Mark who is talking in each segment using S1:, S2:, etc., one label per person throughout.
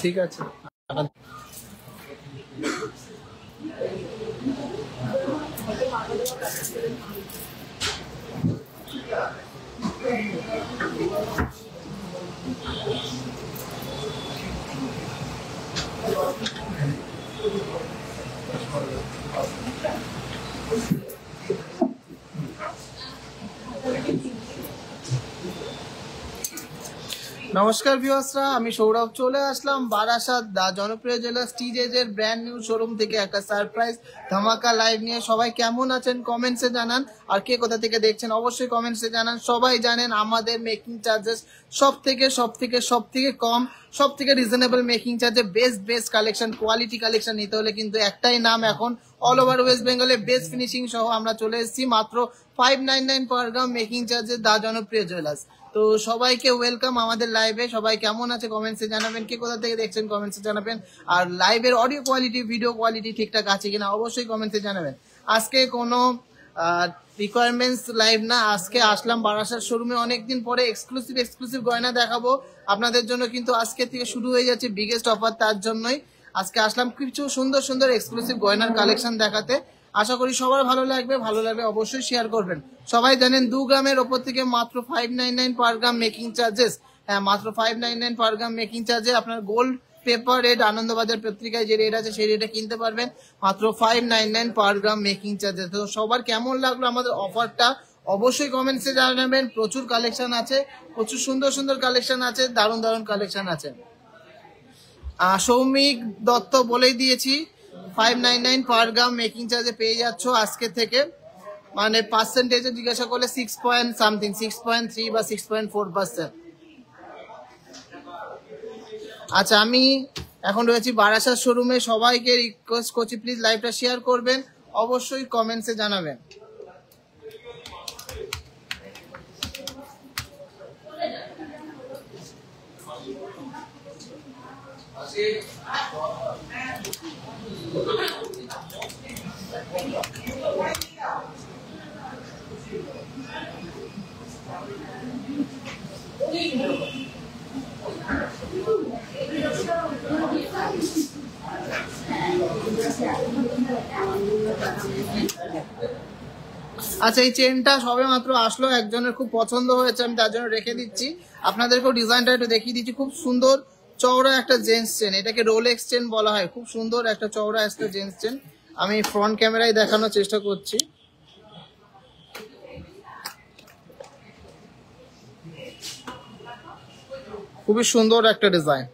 S1: ঠিক আছে। নমস্কার ভিউয়ার্সরা, আমি সৌরভ চলে আসলাম বারাসাত জনপ্রিয় জুয়েলার্স টিজেজ এর ব্র্যান্ড নিউ শোরুম থেকে একটা সারপ্রাইজ ধামাকা লাইভ নিয়ে। সবাই কেমন আছেন কমেন্টসে জানান, আর কে কোথা থেকে দেখছেন অবশ্যই কমেন্টসে জানান। সবাই জানেন আমাদের মেকিং চার্জেস সব থেকে কম, সব থেকে রিজনেবল মেকিং চার্জে বেস্ট কালেকশন, কোয়ালিটি কালেকশন নিতে হলে কিন্তু একটাই নাম এখন অল ওভার ওয়েস্ট বেঙ্গলে বেস্ট ফিনিশিং সহ আমরা চলে এসেছি মাত্র 599 পার গ্রাম মেকিং চার্জে জনপ্রিয় জুয়েলার্স। তো সবাইকে ওয়েলকাম আমাদের লাইভে। সবাই কেমন আছে কমেন্টসে জানাবেন, কে কোথা থেকে দেখছেন কমেন্টসে জানাবেন, আর লাইভের অডিও কোয়ালিটি ভিডিও কোয়ালিটি ঠিকঠাক আছে কিনা অবশ্যই কমেন্টসে জানাবেন। আজকে কোনো রিকোয়ারমেন্টস লাইভ না, আজকে আসলাম বারাসাত শোরুমে অনেকদিন পরে এক্সক্লুসিভ গয়না দেখাবো আপনাদের জন্য। কিন্তু আজকে থেকে শুরু হয়ে যাচ্ছে বিগেস্ট অফার, তার জন্যই আজকে আসলাম কিছু সুন্দর এক্সক্লুসিভ গয়নার কালেকশন দেখাতে। আশা করি সবার ভালো লাগবে অবশ্যই শেয়ার করবেন। সবাই জানেন 2 গ্রামের ওপর থেকে মাত্র 599 পার গ্রাম মেকিং চার্জেস। হ্যাঁ, মাত্র 599 পার গ্রাম মেকিং চার্জে আপনার গোল্ড পেপার রেট আনন্দবাজার পত্রিকায় যে রেট আছে সেই রেটে কিনতে পারবেন মাত্র 599 পার গ্রাম মেকিং চার্জেস। তো সবার কেমন লাগলো আমাদের অফারটা অবশ্যই কমেন্টসে জানাবেন। প্রচুর কালেকশন আছে, প্রচুর সুন্দর কালেকশন আছে, দারুণ কালেকশন আছে। সৌমিক দত্ত বলেই দিয়েছি 599 পার গ্রাম মেকিং চার্জে পেয়ে যাচ্ছ আজকে থেকে। মানে পার্সেন্টেজে জিজ্ঞাসা করলে 6.3 বা 6.4%। আচ্ছা, আমি এখন রয়েছি বারাসাত শোরুমে। সবাইকে রিকোয়েস্ট করছি প্লিজ লাইভটা শেয়ার করবেন, অবশ্যই কমেন্টসে জানাবেন। আচ্ছা, এই চেনটা সবে মাত্র আসলো, একজনের খুব পছন্দ হয়েছে, আমি তার জন্য রেখে দিচ্ছি। আপনাদেরকেও ডিজাইনটা একটু দেখিয়ে দিচ্ছি। খুব সুন্দর চওড়া একটা জেন্টস চেন, এটাকে রোলেক্স চেন বলা হয়। খুব সুন্দর একটা চওড়া একটা জেন্টস চেন, আমি ফ্রন্ট ক্যামেরায় দেখানোর চেষ্টা করছি। খুবই সুন্দর একটা ডিজাইন।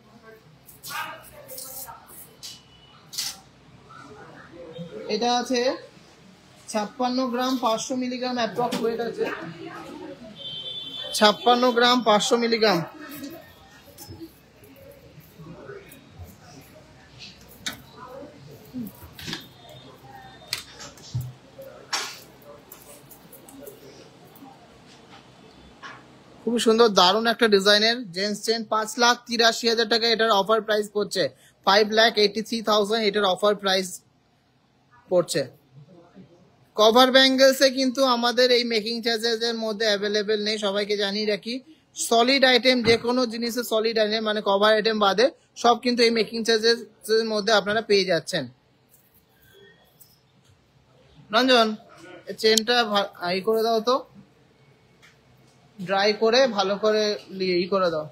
S1: এটা আছে 56 গ্রাম, 500 মিলিগ্রাম অ্যাপ্রক্স ওয়েট আছে। 56 গ্রাম 500 মিলিগ্রাম। খুবই সুন্দর দারুণ একটা ডিজাইনের জেন্টস চেন, 5,83,000 টাকা এটার অফার প্রাইস পড়ছে। 5,83,000 এটার অফার প্রাইস পড়ছে। কভার ব্যাঙ্গেলসে কিন্তু আমাদের এই মেকিং চার্জেস এর মধ্যে অ্যাভেলেবেল নেই, সবাইকে জানিয়ে রাখি। সলিড আইটেম, যে কোনো জিনিসের সলিড আইটেম মানে কভার আইটেম বাদে সব কিন্তু এই মেকিং চার্জেস এর মধ্যে আপনারা পেয়ে যাচ্ছেন। রঞ্জন, চেনটা ই করে দাও তো, ড্রাই করে ভালো করে ই করে দাও,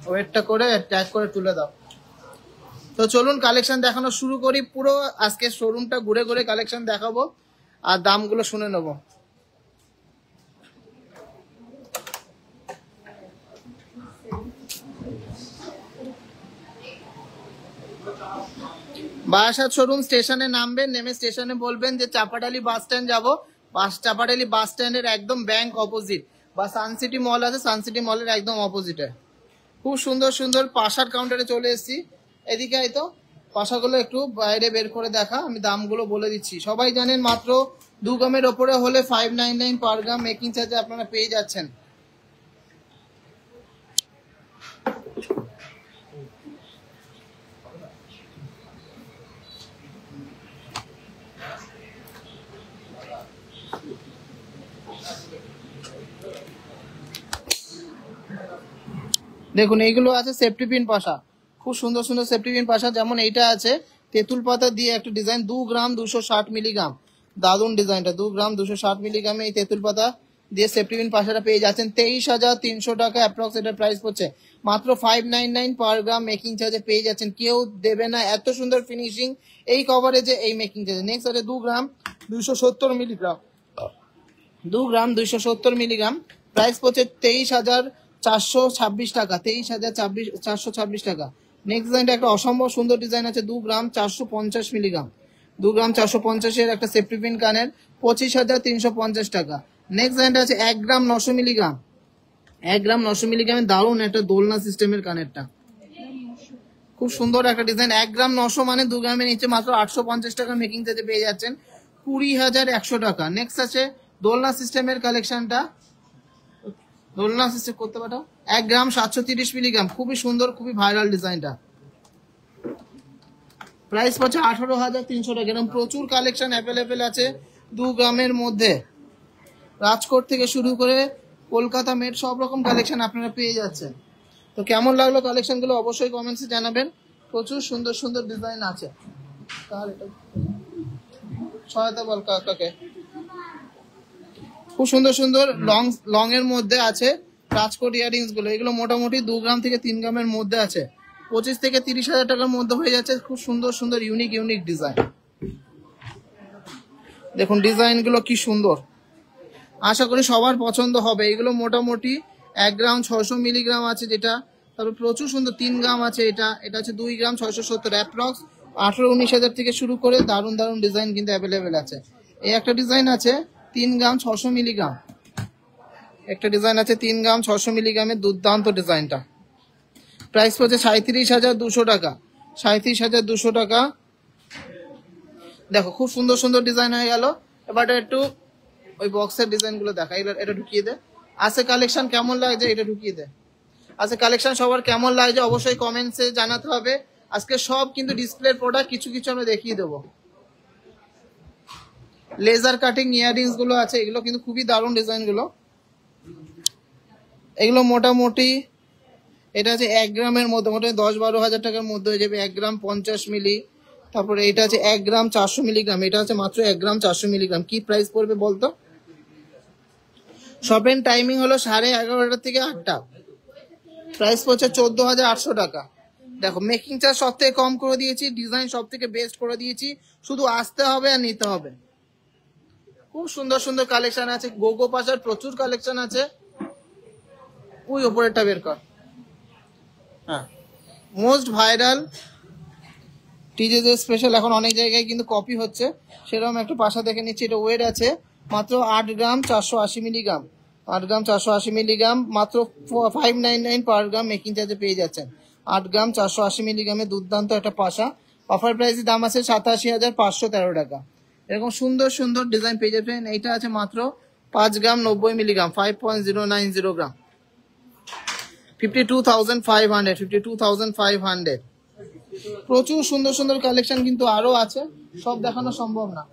S1: ওয়েটটা করে ট্যাগ করে তুলে দাও। তো চলুন কালেকশন দেখানো শুরু করি। পুরো আজকে শোরুমটা ঘুরে ঘুরে কালেকশন দেখাবো আর দামগুলো শুনে নেবো। বারাসাত শোরুম স্টেশনে নামবেন, নেমে স্টেশনে বলবেন যে চাপাডালি বাস স্ট্যান্ড যাবো। চাপাডালি বাস স্ট্যান্ডের একদম ব্যাংক অপোজিট বা সানসিটি মল আছে, সানসিটি মলের একদম অপোজিটে। খুব সুন্দর সুন্দর পাশার কাউন্টারে চলে এসেছি। এদিকে আয় তো, পাশাগুলো একটু বাইরে বের করে দেখা, আমি দামগুলো বলে দিচ্ছি। সবাই জানেন মাত্র 2 গ্রামের ওপরে হলে 599 পার গ্রাম মেকিং চার্জে আপনারা পেয়ে যাচ্ছেন। দেখুন এইগুলো আছে সেফটি পিন পাশা, খুব সুন্দর সুন্দর সেফটি পিন পাশা। যেমন এইটা আছে তেঁতুল পাতা দিয়ে একটা ডিজাইন, 2 গ্রাম 260 মিলিগ্রাম, দারুন ডিজাইনটা। 2 গ্রাম 260 মিলিগ্রামে এই তেঁতুল পাতা দিয়ে সেফটি পিন পাশাটা পেয়ে যাচ্ছেন। 23,300 টাকা অ্যাপ্রক্স এটার প্রাইস পড়ছে। মাত্র 599 পার গ্রাম মেকিং চার্জে পেয়ে যাচ্ছেন। কেউ দেবে না এত সুন্দর ফিনিশিং এই কভারেজে এই মেকিং চার্জে। নেক্সট আছে 2 গ্রাম 270 মিলিগ্রাম, 2 গ্রাম 270 মিলিগ্রাম, প্রাইস পড়ছে 23,426 টাকা, 23,426 টাকা। নেক্সট ডিজাইনটা একটা অসম্ভব সুন্দর ডিজাইন আছে, 2 গ্রাম 450 মিলিগ্রাম, 2 গ্রাম 450 একটা সেফটি পিন কানের, 25,350 টাকা। নেক্সট ডিজাইনটা আছে 1 গ্রাম 900 মিলিগ্রাম, 1 গ্রাম 900 মিলিগ্রামের দারুণ একটা দোলনা সিস্টেমের কানেরটা, খুব সুন্দর একটা ডিজাইন। 1 গ্রাম 900 মানে 2 গ্রামের নিচে মাত্র 850 টাকা মেকিং চার্জে পেয়ে যাচ্ছেন, 20,100 টাকা। নেক্সট আছে দোলনা সিস্টেমের কালেকশনটা, দোলনা সিস্টেম করতে পাঠাও, 1 গ্রাম 730 মিলিগ্রাম, খুবই সুন্দর খুবই ভাইরাল ডিজাইনটা। প্রাইস পড়ছে 18,300 টাকা। এরকম প্রচুর কালেকশন অ্যাভেলেবেল আছে 2 গ্রামের মধ্যে। রাজকোট থেকে শুরু করে কলকাতা মেট সব রকম কালেকশন আপনারা পেয়ে যাচ্ছেন। তো কেমন লাগলো কালেকশনগুলো অবশ্যই কমেন্টসে জানাবেন। প্রচুর সুন্দর সুন্দর ডিজাইন আছে। কার এটা সহায়তা বল কাকাকে। খুব সুন্দর সুন্দর লং এর মধ্যে আছে রাজকোট ইয়ারিংস গুলো, এগুলো মোটামুটি 2 গ্রাম থেকে 3 গ্রামের মধ্যে আছে, 25 থেকে 30,000 টাকার মধ্যে হয়ে যাচ্ছে। খুব সুন্দর সুন্দর ইউনিক ইউনিক ডিজাইন, দেখুন ডিজাইন গুলো কি সুন্দর, আশা করি সবার পছন্দ হবে। এগুলো মোটামুটি 1 গ্রাম 600 মিলিগ্রাম আছে যেটা, তারপর প্রচুর সুন্দর 3 গ্রাম আছে, এটা হচ্ছে 2 গ্রাম 670, অ্যাপ্রক্স 18-19,000 থেকে শুরু করে দারুণ দারুণ ডিজাইন কিন্তু অ্যাভেলেবেল আছে। এই একটা ডিজাইন আছে 3 গ্রাম 600 মিলিগ্রাম, একটা ডিজাইন আছে 3 গ্রাম 600 মিলিগ্রামের, দুর্দান্ত ডিজাইনটা। প্রাইস পড়ছে 37,200 টাকা, 37,200 টাকা। দেখো খুব সুন্দর সুন্দর ডিজাইন হয়ে গেল। এবার একটু ওই বক্সের ডিজাইন গুলো দেখা, এটা ঢুকিয়ে দে। আছে কালেকশন কেমন লাগছে এটা ঢুকিয়ে দে। আছে কালেকশন সবার কেমন লাগছে অবশ্যই কমেন্টসে জানাতে হবে। আজকে সব কিন্তু ডিসপ্লে প্রোডাক্ট, কিছু কিছু আমরা দেখিয়ে দেবো। লেজার কাটিং ইয়ারিংস গুলো আছে, এগুলো কিন্তু খুবই দারুণ ডিজাইন গুলো। এগুলো মোটামুটি এটা আছে 1 গ্রামের মধ্যে, মোটামুটি 10-12 হাজার টাকার মধ্যে হয়ে যাবে। 1 গ্রাম 50 মিলি, তারপরে এটা আছে 1 গ্রাম 400 মিলিগ্রাম, এটা আছে মাত্র 1 গ্রাম 400 মিলিগ্রাম। কি প্রাইস পড়বে বলতো? শপের টাইমিং হলো 11:30 থেকে 8টা, প্রাইস পড়ছে 14,800 টাকা। দেখো মেকিং চার্জ সব থেকে কম করে দিয়েছি, ডিজাইন সব থেকে বেস্ট করে দিয়েছি, শুধু আসতে হবে আর নিতে হবে। খুব সুন্দর সুন্দর কালেকশন আছে, গোগো পাশার প্রচুর কালেকশন আছে। ওই ওপরেরটা বের কর। হ্যাঁ, মোস্ট ভাইরাল টিজেস স্পেশাল এখন অনেক জায়গায় কিন্তু কপি হচ্ছে, সেরকম একটা পাশা দেখে নিচ্ছি। এটা ওয়েট আছে মাত্র 8 গ্রাম 480 মিলিগ্রাম, 8 গ্রাম 480 মিলিগ্রাম মাত্র 599 পার গ্রাম মেকিং চার্জে পেয়ে যাচ্ছেন। 8 গ্রাম 480 মিলিগ্রামের দুর্দান্ত একটা পাশা। অফার প্রাইসের দাম আছে 87,513 টাকা। এরকম সুন্দর সুন্দর ডিজাইন পেয়ে যাবেন। এইটা আছে মাত্র 5 গ্রাম 90 মিলিগ্রাম, 5.090 গ্রাম, 52,500, 52,500। প্রচুর সুন্দর সুন্দর কালেকশন কিন্তু আরো আছে, সব দেখানো সম্ভব না।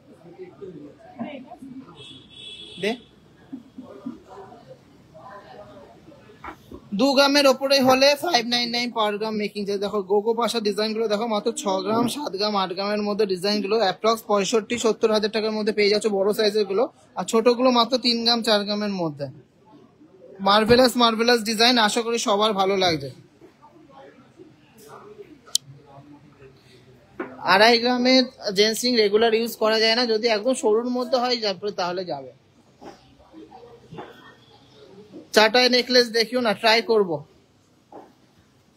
S1: 2 গ্রামের ওপরে হলে 599 পার গ্রাম মেকিং চার্জ। দেখো গোগো পাশা ডিজাইন গুলো দেখো, মাত্র 6 গ্রাম 7 গ্রাম 8 গ্রামের মধ্যে ডিজাইন গুলো অ্যাপ্রক্স 65-70 হাজার টাকার মধ্যে পেয়ে যাচ্ছে বড় সাইজের গুলো, আর ছোট গুলো মাত্র 3 গ্রাম 4 গ্রামের মধ্যে। মার্ভেলাস মার্ভেলাস ডিজাইন, আশা করি সবার ভালো লাগবে। 2.5 গ্রামের জেন্টসিং রেগুলার ইউজ করা যায় না, যদি একদম সরুর মধ্যে হয় তাহলে যাবে। চাটাই নেকলেস দেখিও না, ট্রাই করব।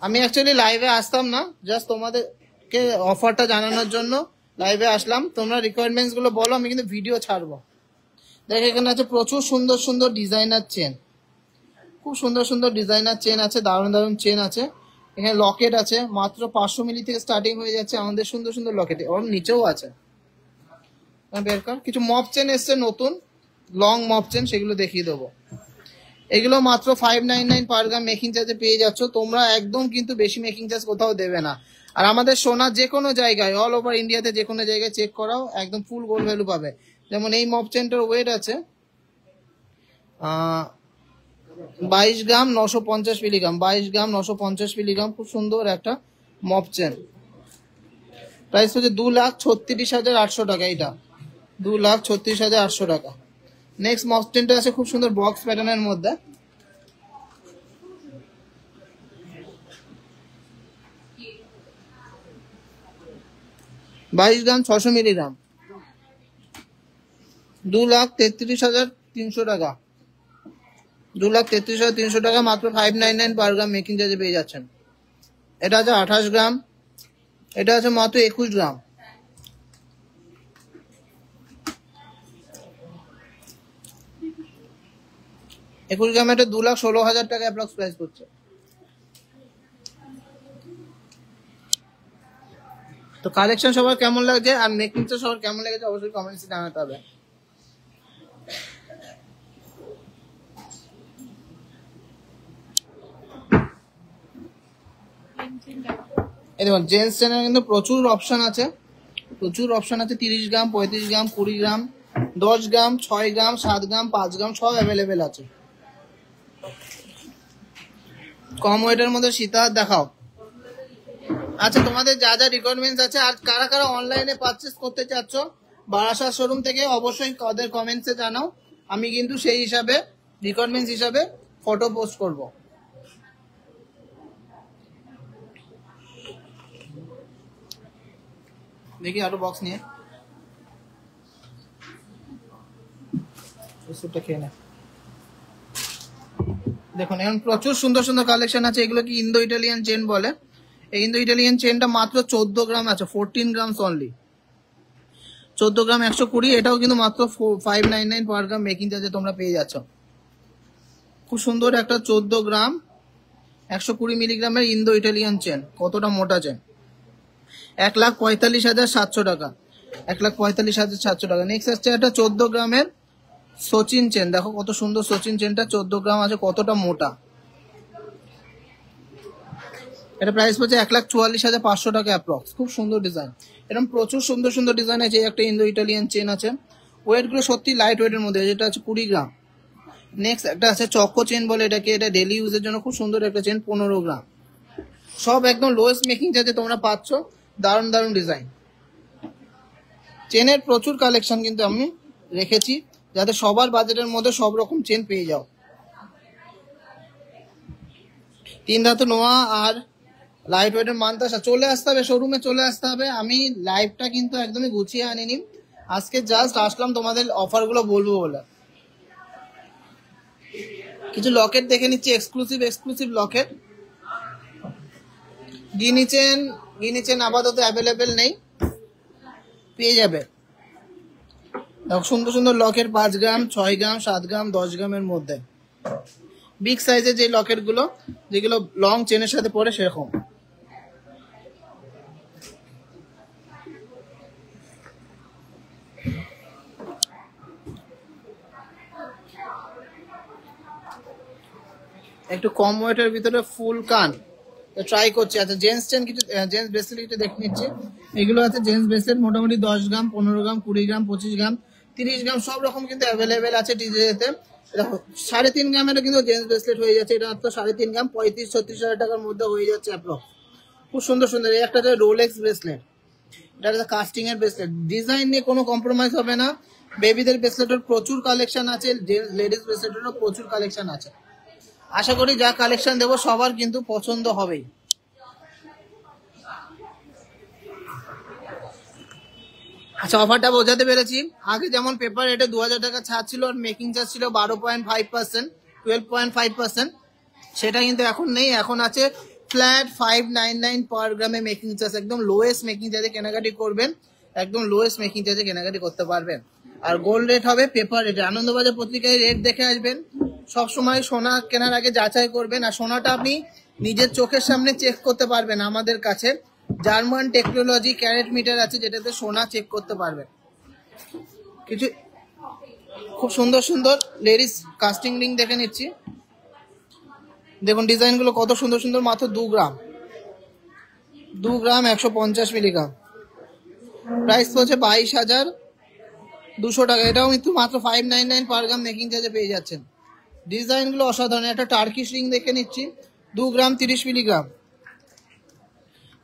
S1: আমি অ্যাকচুয়ালি লাইভে আসতাম না, জাস্ট তোমাদেরকে অফারটা জানানোর জন্য লাইভে আসলাম। তোমরা রিকোয়ারমেন্টস গুলো বলো, আমি কিন্তু ভিডিও ছাড়বো। দেখো এখানে আছে প্রচুর সুন্দর সুন্দর ডিজাইনার চেন, খুব সুন্দর সুন্দর ডিজাইনার চেন আছে, দারুণ দারুণ চেন আছে। এখানে লকেট আছে, মাত্র 500 মিলি থেকে স্টার্টিং হয়ে যাচ্ছে আমাদের সুন্দর সুন্দর লকেট। ওর নিচেও আছে, বের কর। কিছু মপ চেন এসছে নতুন, লং মপ চেন, সেগুলো দেখিয়ে দেবো। এগুলো মাত্র 599 পার গ্রাম মেকিং চার্জে পেয়ে যাচ্ছ। তোমরা একদম কিন্তু বেশি মেকিং চার্জ কোথাও দেবে না। আর আমাদের সোনা যে কোনো জায়গায় অল ওভার ইন্ডিয়াতে যে কোনো জায়গায় চেক করাও, একদম ফুল গোল্ড ভ্যালু পাবে। যেমন এই মপ চেনটার ওয়েট আছে 22 গ্রাম 950 মিলিগ্রাম, 22 গ্রাম 950 মিলিগ্রাম। খুব সুন্দর একটা মপ চেন। প্রাইস হচ্ছে 2,36,800 টাকা। এটা 2,36,800 টাকা। নেক্সট মপ চেনটা আছে খুব সুন্দর বক্স প্যাটার্নের মধ্যে। বাইশ গ্রাম 600 মিলিগ্রাম, 2,33,300 টাকা। 2,33,300 টাকা, মাত্র 599 পার গ্রাম মেকিং চার্জে পেয়ে যাচ্ছেন। এটা আছে 28 গ্রাম, এটা আছে মাত্র 21 গ্রাম। একুশ গ্রাম এটা 2,16,000 টাকা অ্যাপ্রক্স প্রাইস করছে। তো কালেকশন সবার কেমন লাগছে আর মেকিং চার্জ সবার কেমন লেগেছে অবশ্যই কমেন্টসে জানাতে হবে। এই দেখুন জেন্টস চেনের কিন্তু প্রচুর অপশন আছে, প্রচুর অপশন আছে। 30 গ্রাম 35 গ্রাম 20 গ্রাম 10 গ্রাম 6 গ্রাম 7 গ্রাম 5 গ্রাম সব অ্যাভেলেবেল আছে। কম ওয়েটের মধ্যে সীতাহার দেখাও। আচ্ছা তোমাদের যা যা রিকোয়ারমেন্টস আছে, আর কারা কারা অনলাইনে পারচেস করতে চাচ্ছ বারাসাত শোরুম থেকে অবশ্যই তাদের কমেন্টসে জানাও। আমি কিন্তু সেই হিসাবে রিকোয়ারমেন্টস হিসাবে ফটো পোস্ট করব। দেখি আরো বক্স নিয়ে খেয়ে নে। দেখুন এখন প্রচুর সুন্দর সুন্দর কালেকশন আছে। এগুলো কি ইন্দো ইটালিয়ান চেন বলে। এই ইন্দো ইটালিয়ান চেনটা মাত্র 14 গ্রাম আছে, 14 গ্রামস অনলি, 14 গ্রাম 120। এটাও কিন্তু মাত্র 599 পার গ্রাম মেকিং চার্জে তোমরা পেয়ে যাচ্ছ। খুব সুন্দর একটা 14 গ্রাম 120 মিলিগ্রামের ইন্দো ইটালিয়ান চেন। কতটা মোটা চেন, 1,45,700 টাকা, 1,45,700 টাকা। নেক্সট আসছে একটা 14 গ্রামের সচিন চেন। দেখো কত সুন্দর সচিন চেনটা, 14 গ্রাম আছে, কতটা মোটা। এটা প্রাইস পড়ছে 1,44,500 টাকা অ্যাপ্রক্স। খুব সুন্দর ডিজাইন, এরকম প্রচুর সুন্দর সুন্দর ডিজাইন আছে। একটা ইন্দো ইটালিয়ান চেন আছে, ওয়েট গুলো সত্যি লাইট ওয়েটের মধ্যে, যেটা আছে 20 গ্রাম। নেক্সট একটা আছে চক্কো চেন বলে এটাকে, এটা ডেলি ইউজের জন্য খুব সুন্দর একটা চেন, 15 গ্রাম। সব একদম লোয়েস্ট মেকিং চার্জে তোমরা পাচ্ছ। দারুণ দারুণ ডিজাইন চেনের প্রচুর কালেকশন কিন্তু আমি রেখেছি, যাতে সবার বাজেটের মধ্যে সব রকম চেন পেয়ে যাও। 3 ধাতু নোয়া আর লাইট ওয়েটের মানতাসা চলে আসতে হবে, শোরুমে চলে আসতে হবে। আমি লাইভটা কিন্তু একদমই গুছিয়ে আনিনি, আজকে জাস্ট আসলাম তোমাদের অফারগুলো বলবো বলে। কিছু লকেট দেখে নিচ্ছি, এক্সক্লুসিভ লকেট। গিনি চেন আপাতত অ্যাভেলেবেল নেই, পেয়ে যাবে। দেখো সুন্দর সুন্দর লকেট 5 গ্রাম, 6 গ্রাম, 7 গ্রাম, 10 গ্রামের মধ্যে। বিগ সাইজের যে লকেট গুলো, যেগুলো লং চেনের সাথে পরে সেরকম। একটু কম ওয়েটের ভিতরে ফুল কান ট্রাই করছি। আচ্ছা জেন্টস চেন কিছু, জেন্টস ব্রেসলেট কিছু দেখে নিচ্ছি। এগুলো আছে জেন্টস ব্রেসলেট, মোটামুটি 10 গ্রাম, 15 গ্রাম, 20 গ্রাম, 25 গ্রাম, 30 গ্রাম সব রকম কিন্তু অ্যাভেলেবেল আছে টিজেতে। দেখো 3.5 গ্রামেরও কিন্তু জেন্টস ব্রেসলেট হয়ে যাচ্ছে। এটা মাত্র 3.5 গ্রাম, 35-36 হাজার টাকার মধ্যে হয়ে যাচ্ছে অ্যাপ্রক্স। খুব সুন্দর সুন্দর। এই একটা রোলেক্স ব্রেসলেট, এটা একটা কাস্টিং এর ব্রেসলেট। ডিজাইন নিয়ে কোনো কম্প্রোমাইজ হবে না। বেবিদের ব্রেসলেটের প্রচুর কালেকশন আছে, লেডিস ব্রেসলেটেরও প্রচুর কালেকশন আছে। আশা করি যা কালেকশন দেবো সবার কিন্তু পছন্দ হবেই। আচ্ছা অফারটা বোঝাতে পেরেছি। আগে যেমন পেপার রেটে 2000 টাকা ছাড় ছিল আর মেকিং চার্জ ছিল 12.5%, 12.5%, সেটা কিন্তু এখন নেই। এখন আছে ফ্ল্যাট 599 পার গ্রামে মেকিং চার্জ। একদম লোয়েস্ট মেকিং চার্জে কেনাকাটি করবেন, একদম লোয়েস্ট মেকিং চার্জে কেনাকাটি করতে পারবেন। আর গোল্ড রেট হবে পেপার রেটে। আনন্দবাজার পত্রিকায় রেট দেখে আসবেন। সবসময় সোনা কেনার আগে যাচাই করবেন। আর সোনাটা আপনি নিজের চোখের সামনে চেক করতে পারবেন। আমাদের কাছে জার্মান টেকনোলজি ক্যারেট মিটার আছে, যেটাতে সোনা চেক করতে পারবেন। কিছু খুব সুন্দর সুন্দর লেডিস কাস্টিং রিং দেখে নিচ্ছি। দেখুন ডিজাইন গুলো কত সুন্দর সুন্দর। মাত্র 2 গ্রাম, 2 গ্রাম 150 মিলিগ্রাম। প্রাইস পড়ছে 22,200 টাকা। এটাও কিন্তু মাত্র 599 পার গ্রাম মেকিং চার্জে পেয়ে যাচ্ছেন। ডিজাইন গুলো অসাধারণ। একটা টার্কিশ রিং দেখে নিচ্ছি, 2 গ্রাম 30 মিলিগ্রাম।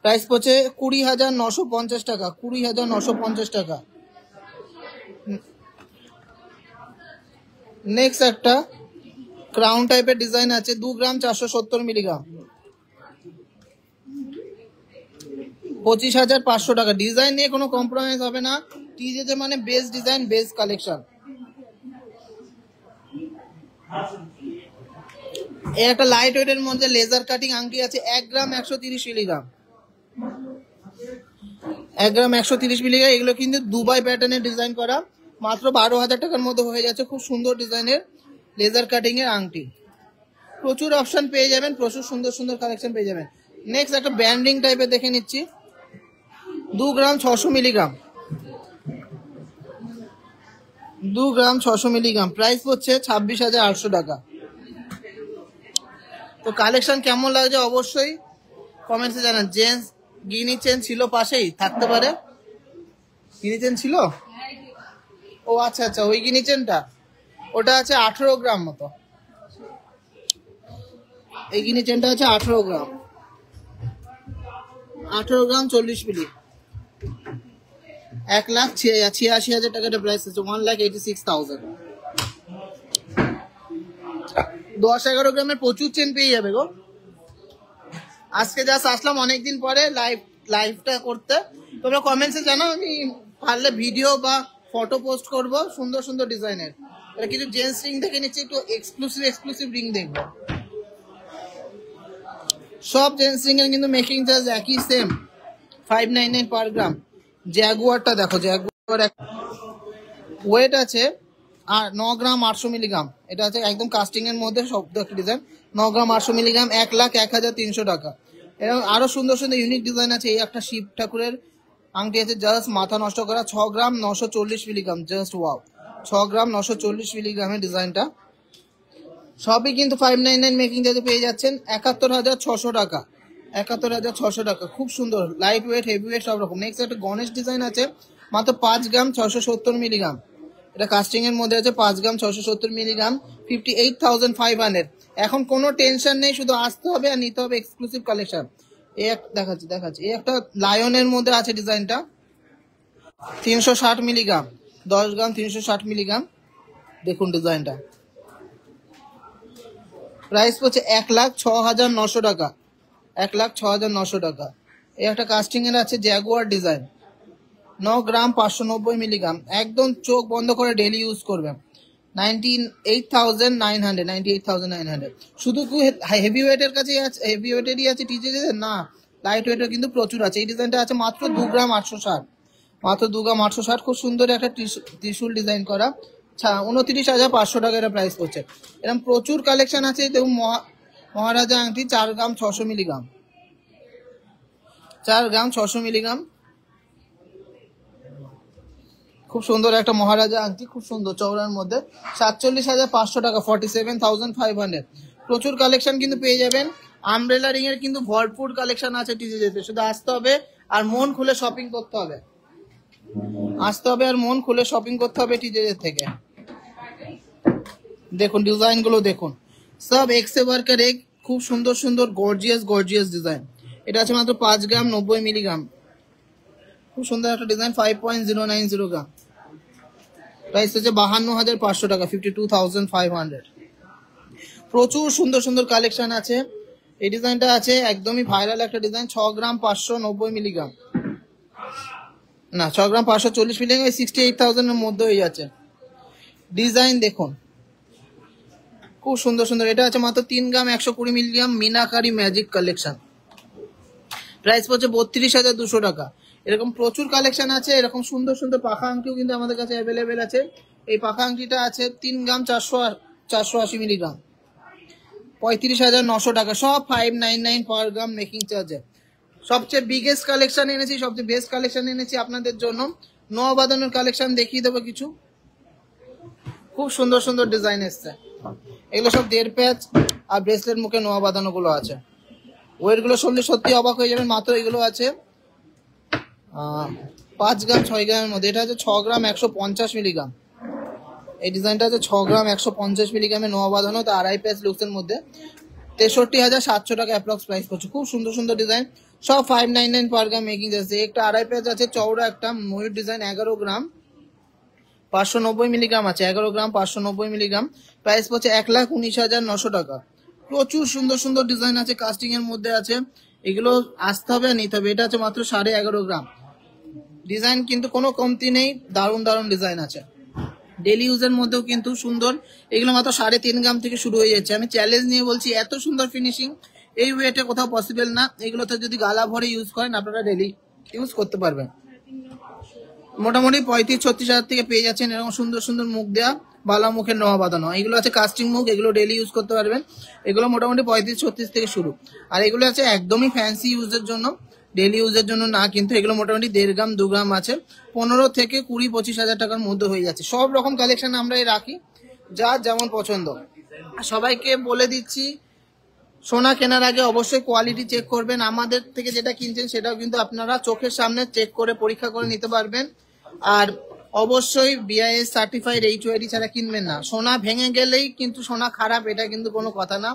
S1: প্রাইস পড়ছে 20,950 টাকা, 20,950 টাকা। নেক্সট একটা ক্রাউন টাইপের ডিজাইন আছে, 2 গ্রাম 470 মিলিগ্রাম, 25,500 টাকা। ডিজাইন নিয়ে কোনো কম্প্রোমাইজ হবে না। টিজেজে মানে বেস্ট ডিজাইন, বেস্ট কালেকশন। এই একটা লাইট ওয়েটের মধ্যে লেজার কাটিং আংটি আছে, 1 গ্রাম 130 মিলিগ্রাম, 1 গ্রাম 130 মিলিগ্রাম। এগুলো কিন্তু দুবাই প্যাটার্নের ডিজাইন করা। মাত্র 12,000 টাকার মধ্যে হয়ে যাচ্ছে। খুব সুন্দর ডিজাইনের লেজার কাটিং এর আংটি। প্রচুর অপশন পেয়ে যাবেন, প্রচুর সুন্দর সুন্দর কালেকশন পেয়ে যাবেন। নেক্সট একটা ব্যান্ডিং টাইপের দেখে নিচ্ছি, 2 গ্রাম 600 মিলিগ্রাম, 2 গ্রাম 600 মিলিগ্রাম। প্রাইস হচ্ছে 26,800 টাকা। তো কালেকশন কেমন লাগছে অবশ্যই কমেন্টসে জানান। জেন্টস গিনি চেন ছিল পাশেই, থাকতে পারে। গিনি চেন ছিল, ও আচ্ছা আচ্ছা, ওই গিনি চেনটা ওটা আছে 18 গ্রাম মতো। এই গিনি চেনটা আছে 18 গ্রাম, 18 গ্রাম 40 মিলি। 1,86,000 টাকাটা প্রাইস আছে, 1,86,000। 10-11 গ্রামের প্রচুর চেন পেয়ে যাবে গো। আজকে জাস্ট আসলাম অনেকদিন পরে লাইভটা করতে। তোমরা কমেন্টসে জানাও, আমি পারলে ভিডিও বা ফটো পোস্ট করব সুন্দর সুন্দর ডিজাইনের। এটা কিছু জেন্টস রিং দেখে নিচ্ছি, একটু এক্সক্লুসিভ রিং দেখবো। সব জেন্টস রিং এর কিন্তু মেকিং চার্জ একই সেম, 599 পার গ্রাম। জ্যাগুয়ারটা দেখো, জ্যাগুয়ার ওয়েট আছে আর 9 গ্রাম 800 মিলিগ্রাম। এটা আছে একদম কাস্টিং এর মধ্যে সব ডিজাইন, 9 গ্রাম 800 মিলিগ্রাম, 1,01,300 টাকা। এরকম আরো সুন্দর সুন্দর ইউনিক ডিজাইন আছে। এই একটা শিব ঠাকুরের আংটি আছে, জাস্ট মাথা নষ্ট করা, 6 গ্রাম 940 মিলিগ্রাম, জাস্ট ওয়াও। 6 গ্রাম 940 মিলিগ্রামের ডিজাইনটা। সবই কিন্তু 599 মেকিং চার্জে পেয়ে যাচ্ছেন, 71,600 টাকা, 71,600 টাকা। খুব সুন্দর লাইট ওয়েট, হেভি ওয়েট সব রকম। নেক্সট একটা গণেশ ডিজাইন আছে, মাত্র 5 গ্রাম 670 মিলিগ্রাম। এটা কাস্টিং এর মধ্যে আছে, 5 গ্রাম 670 মিলিগ্রাম, 58,500। এখন কোনো টেনশন নেই, শুধু আসতে হবে আর নিতে হবে এক্সক্লুসিভ কালেকশন। এই এক দেখাচ্ছি। এই একটা লায়নের মধ্যে আছে ডিজাইনটা, 360 মিলিগ্রাম, 10 গ্রাম 360 মিলিগ্রাম। দেখুন ডিজাইনটা। প্রাইস পড়ছে 1,06,900 টাকা, 1,06,900 টাকা। এই একটা কাস্টিং এর আছে জ্যাগুয়ার ডিজাইন, 9 গ্রাম 590 মিলিগ্রাম। একদম চোখ বন্ধ করে ডেলি ইউজ করবেন। 98,900। শুধু হেভি ওয়েটের কাছে হেভি ওয়েটেরই আছে টিজে না, লাইট ওয়েটের কিন্তু প্রচুর আছে। এই ডিজাইনটা আছে মাত্র 2 গ্রাম 860, মাত্র 2 গ্রাম 860, খুব সুন্দর একটা ত্রিশূল ডিজাইন করা। 29,500 টাকা এটা প্রাইস পড়ছে। এরকম প্রচুর কালেকশন আছে। দেখুন মহারাজা আংটি 4 গ্রাম 600 মিলিগ্রাম, 4 গ্রাম 600 মিলিগ্রাম, খুব সুন্দর একটা মহারাজা আংটি, খুব সুন্দর চওড়ার মধ্যে। 47,500 টাকা, 47,500। প্রচুর কালেকশন কিন্তু পেয়ে যাবেন। আমব্রেলা রিং এর কিন্তু ভরপুর কালেকশন আছে টিজেজেতে, শুধু আসতে হবে আর মন খুলে শপিং করতে হবে, আসতে হবে আর মন খুলে শপিং করতে হবে টিজেজের থেকে। দেখুন ডিজাইন গুলো দেখুন, সব এক সে বারকার এক, খুব সুন্দর সুন্দর গর্জিয়াস ডিজাইন। এটা আছে মাত্র 5 গ্রাম 90 মিলিগ্রাম, খুব সুন্দর একটা ডিজাইন, 5.090 গ্রাম। প্রাইস হচ্ছে 52,500 টাকা, 52,500। প্রচুর সুন্দর সুন্দর কালেকশন আছে। এই ডিজাইনটা আছে একদমই ভাইরাল একটা ডিজাইন, 6 গ্রাম 590 মিলিগ্রাম, না 6 গ্রাম 540 মিলিগ্রাম, 68,000 এর মধ্যে হয়ে যাচ্ছে। ডিজাইন দেখুন খুব সুন্দর সুন্দর। এটা আছে মাত্র 3 গ্রাম 120 milligram, meenakari magic collection. Price পড়ছে 32,200 টাকা। এরকম প্রচুর কালেকশন আছে। এরকম সুন্দর সুন্দর পাখা আংটিও কিন্তু আমাদের কাছে অ্যাভেলেবেল আছে। এই পাখা আংটিটা আছে 3 গ্রাম 480 মিলিগ্রাম, 35,900 টাকা, সব 599 পার গ্রাম মেকিং চার্জে। সবচেয়ে বিগেস্ট কালেকশন এনেছি, সবচেয়ে বেস্ট কালেকশন এনেছি আপনাদের জন্য। নবাদানের কালেকশন দেখিয়ে দেবো কিছু, খুব সুন্দর সুন্দর ডিজাইন এসছে। এগুলো সব 1.5 প্যাচ আর ব্রেসলেট মুখে নোয়া বাঁধানো গুলো আছে। ওয়েট গুলো শুনলে সত্যি অবাক হয়ে যাবেন। মাত্র এগুলো আছে 5 গ্রাম 6 গ্রামের মধ্যে। এটা আছে 6 গ্রাম 150 মিলিগ্রাম। এই ডিজাইনটা আছে 6 গ্রাম 150 মিলিগ্রামে নোয়া বাঁধানো, তো 2.5 প্যাচ লুকসের মধ্যে। 63,700 টাকা অ্যাপ্রক্স প্রাইস পড়ছে। খুব সুন্দর সুন্দর ডিজাইন, সব 599 পার গ্রাম মেকিং আছে। একটা 2.5 প্যাচ আছে চওড়া একটা ময়ূর ডিজাইন, 11 গ্রাম 590 মিলিগ্রাম আছে, 11 গ্রাম 590 মিলিগ্রাম। প্রাইস পড়ছে 1,19,900 টাকা। প্রচুর সুন্দর সুন্দর ডিজাইন আছে, কাস্টিং এর মধ্যে আছে। এগুলো আসতে হবে আর নিতে হবে। এটা আছে মাত্র 11.5 গ্রাম। ডিজাইন কিন্তু কোনো কমতি নেই, দারুণ দারুণ ডিজাইন আছে। ডেলি ইউজের মধ্যেও কিন্তু সুন্দর। এগুলো মাত্র 3.5 গ্রাম থেকে শুরু হয়ে যাচ্ছে। আমি চ্যালেঞ্জ নিয়ে বলছি, এত সুন্দর ফিনিশিং এই ওয়েটে কোথাও পসিবল না। এগুলোতে যদি গালা ভরে ইউজ করেন আপনারা ডেলি ইউজ করতে পারবেন। মোটামুটি 35-36 হাজার থেকে পেয়ে যাচ্ছেন এরকম সুন্দর সুন্দর মুখ দেওয়া বালা মুখের নোয়া বাঁধানো। এগুলো আছে কাস্টিং মুখ, এগুলো ডেলি ইউজ করতে পারবেন। এগুলো মোটামুটি 35-36 থেকে শুরু। আর এগুলো আছে একদমই ফ্যান্সি ইউজের জন্য, ডেলি ইউজের জন্য না। কিন্তু এগুলো মোটামুটি 1.5 গ্রাম 2 গ্রাম আছে, 15 থেকে 20-25 হাজার টাকার মধ্যে হয়ে যাচ্ছে। সব রকম কালেকশন আমরা রাখি, যার যেমন পছন্দ। সবাইকে বলে দিচ্ছি, সোনা কেনার আগে অবশ্যই কোয়ালিটি চেক করবেন। আমাদের থেকে যেটা কিনছেন সেটাও কিন্তু আপনারা চোখের সামনে চেক করে পরীক্ষা করে নিতে পারবেন। আর অবশ্যই BIS সার্টিফাইড HOID ছাড়া কিনবেন না। সোনা ভেঙে গেলেই কিন্তু সোনা খারাপ, এটা কিন্তু কোনো কথা না।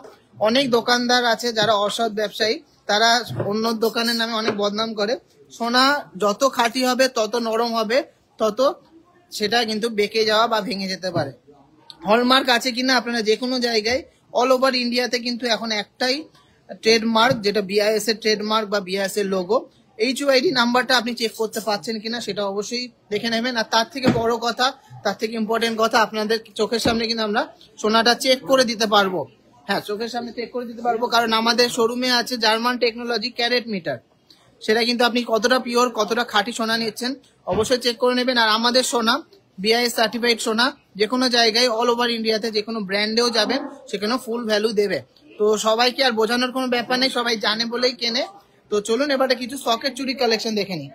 S1: অনেক দোকানদার আছে যারা অসৎ ব্যবসায়ী, তারা অন্য দোকানের নামে অনেক বদনাম করে। সোনা যত খাঁটি হবে, তত নরম হবে, তত সেটা কিন্তু বেঁকে যাওয়া বা ভেঙে যেতে পারে। হলমার্ক আছে কিনা আপনারা যে কোনো জায়গায় অল ওভার ইন্ডিয়াতে কিন্তু এখন একটাই ট্রেডমার্ক, যেটা BIS এর ট্রেডমার্ক বা BIS এর লোগো। HOID নাম্বারটা আপনি চেক করতে পারছেন কিনা সেটা অবশ্যই দেখে নেবেন। আর তার থেকে বড় কথা, তার থেকে ইম্পর্টেন্ট কথা, আপনাদের চোখের সামনে কিন্তু আমরা সোনাটা চেক করে দিতে পারবো। হ্যাঁ, চোখের সামনে চেক করে দিতে পারবো, কারণ আমাদের শোরুমে আছে জার্মান টেকনোলজি ক্যারেট মিটার। সেটা কিন্তু আপনি কতটা পিওর, কতটা খাঁটি সোনা নিচ্ছেন অবশ্যই চেক করে নেবেন। আর আমাদের সোনা BIS সার্টিফাইড সোনা, যে কোনো জায়গায় অল ওভার ইন্ডিয়াতে যে কোনো ব্র্যান্ডেও যাবেন সেখানেও ফুল ভ্যালু দেবে। তো সবাইকে আর বোঝানোর কোনো ব্যাপার নেই, সবাই জানে বলেই কেনে। তো চলুন এবারে কিছু সকেট চুড়ি কালেকশন দেখে নিই।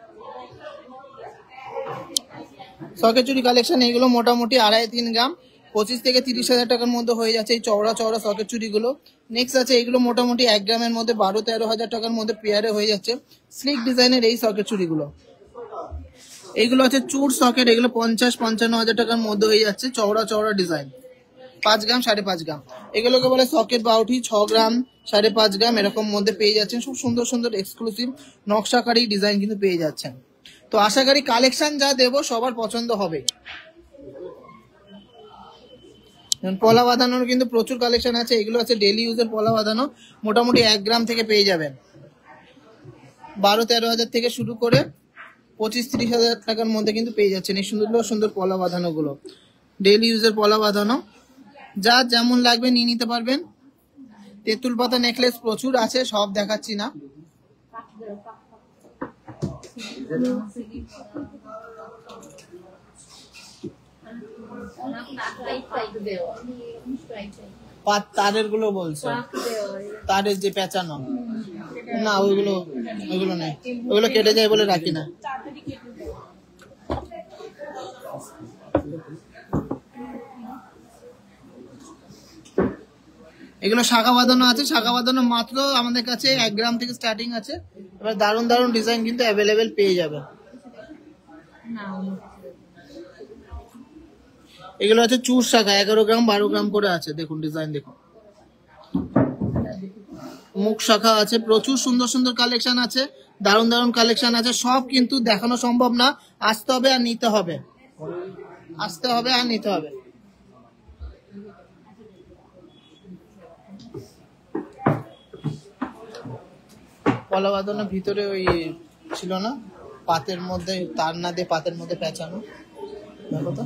S1: সকেট চুড়ি কালেকশন এগুলো মোটামুটি 2.5-3 গ্রাম 25 থেকে 30 হাজার টাকার মধ্যে হয়ে যাচ্ছে এই চওড়া চওড়া সকেট চুড়িগুলো। নেক্সট আছে এগুলো মোটামুটি 1 গ্রামের মধ্যে 12-13 হাজার টাকার মধ্যে পেয়ারে হয়ে যাচ্ছে স্লিক ডিজাইনের এই সকেট চুড়িগুলো। এইগুলো আছে চুর সকেট, এগুলো 50-55 হাজার টাকার মধ্যে হয়ে যাচ্ছে চওড়া চওড়া ডিজাইন, 5 গ্রাম 5.5 গ্রাম। এগুলোকে বলে সকেট বাউটি, 6 গ্রাম 5.5 গ্রাম এরকম মধ্যে পেয়ে যাচ্ছেন। খুব সুন্দর সুন্দর এক্সক্লুসিভ নকশাকারী ডিজাইন কিন্তু পেয়ে যাচ্ছেন। তো আশা করি কালেকশন যা দেবো সবার পছন্দ হবে। পলা বাঁধানোর কিন্তু প্রচুর কালেকশন আছে। এগুলো আছে ডেলি ইউজের পলা বাঁধানো, মোটামুটি 1 গ্রাম থেকে পেয়ে যাবেন 12-13 হাজার থেকে শুরু করে 25-30 হাজার টাকার মধ্যে কিন্তু পেয়ে যাচ্ছেন এই সুন্দর সুন্দর পলা বাঁধানো গুলো। ডেলি ইউজের পলা বাঁধানো, যা যেমন লাগবে নিয়ে নিতে পারবেন। তেঁতুল পাতা নেকলেস প্রচুর আছে, সব দেখাচ্ছি না। তারের গুলো বলছো, তারের যে পেঁচানো না, ওইগুলো ওইগুলো নেই, ওইগুলো কেটে যায় বলে রাখি না। এগুলো শাখা বাঁধানো আছে, শাখা বাঁধানো মাত্র আমাদের কাছে 1 গ্রাম থেকে স্টার্টিং আছে। এবার দারুণ দারুণ ডিজাইন কিন্তু অ্যাভেলেবেল পেয়ে যাবে। এগুলো আছে চুর শাখা, 11 গ্রাম 12 গ্রাম করে আছে, দেখুন ডিজাইন দেখুন। মুখ শাখা আছে, প্রচুর সুন্দর সুন্দর কালেকশন আছে, দারুণ দারুণ কালেকশন আছে। সব কিন্তু দেখানো সম্ভব না, আসতে হবে আর নিতে হবে, আসতে হবে আর নিতে হবে। পলা বাঁধানোর ভিতরে ওই ছিল না, পাতের মধ্যে তার না দিয়ে পাতের মধ্যে পেঁচানো, দেখো তো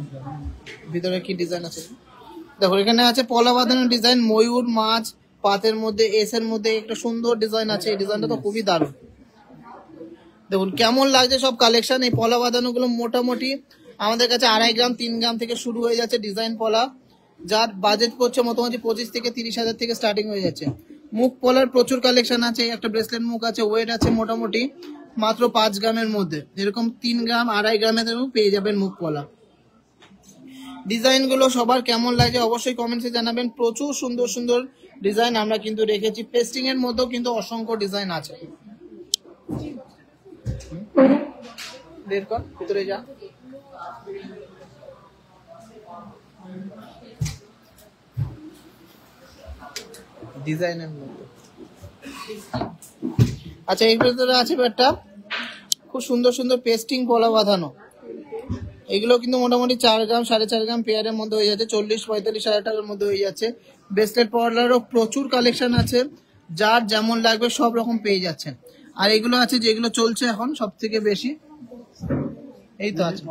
S1: ভিতরে কি ডিজাইন আছে। দেখো এখানে আছে পলা বাঁধানোর ডিজাইন, ময়ূর, মাছ, পাতের মধ্যে এস এর মধ্যে একটা সুন্দর ডিজাইন আছে। এই ডিজাইনটা তো খুবই দারুণ, দেখুন কেমন লাগছে সব কালেকশন। এই পলা বাঁধানো গুলো মোটামুটি আমাদের কাছে 2.5 গ্রাম 3 গ্রাম থেকে শুরু হয়ে যাচ্ছে ডিজাইন পলা, যার বাজেট পড়ছে মোটামুটি 25 থেকে 30 হাজার থেকে স্টার্টিং হয়ে যাচ্ছে। মুখ পলার প্রচুর কালেকশন আছে, একটা ব্রেসলেট মুখ আছে, ওয়েট আছে মোটামুটি মাত্র 5 গ্রামের মধ্যে, এরকম 3 গ্রাম 2.5 গ্রামের পেয়ে যাবেন মুখ পলা। ডিজাইন গুলো সবার কেমন লাগে অবশ্যই কমেন্টসে জানাবেন। প্রচুর সুন্দর সুন্দর ডিজাইন আমরা কিন্তু রেখেছি, পেস্টিং এর মধ্যেও কিন্তু অসংখ্য ডিজাইন আছে। বের কর, ভিতরে যা। ডিজাইনের মধ্যে আচ্ছা, এর ভিতরে আছে একটা খুব সুন্দর সুন্দর পেস্টিং পলা বাঁধানো। এগুলো কিন্তু মোটামুটি 4 গ্রাম 4.5 গ্রাম পেয়ারের মধ্যে হয়ে যাচ্ছে, 40-45 হাজার টাকার মধ্যে হয়ে যাচ্ছে। ব্রেসলেট পলারও প্রচুর কালেকশন আছে, যার যেমন লাগবে সব রকম পেয়ে যাচ্ছে। আর এগুলো আছে যেগুলো চলছে এখন সব থেকে বেশি, এই তো আছে,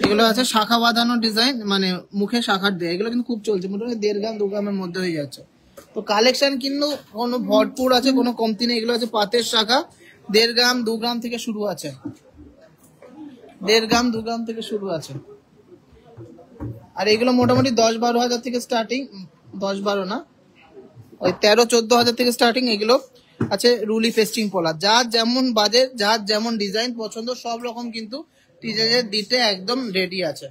S1: এগুলো আছে শাখা বাঁধানো ডিজাইন, মানে মুখে শাখার দেয়, এগুলো কিন্তু খুব চলছে, মোটামুটি 1.5 গ্রাম 2 গ্রামের মধ্যে হয়ে যাচ্ছে। তো কালেকশন কিন্তু কোনো ভরপুর আছে, কোনো কমতি নেই। এগুলো আছে পাতের শাখা, 1.5 গ্রাম 2 গ্রাম থেকে শুরু আছে, 1.5 গ্রাম 2 গ্রাম থেকে শুরু আছে। আর এগুলো মোটামুটি 10-12 হাজার থেকে স্টার্টিং, 10-12 না, ওই 13-14 হাজার থেকে স্টার্টিং। এগুলো আছে রুলি পেস্টিং পলা, যার যেমন বাজেট, যার যেমন ডিজাইন পছন্দ, সব রকম কিন্তু টিজারের দিতে একদম রেডি আছে।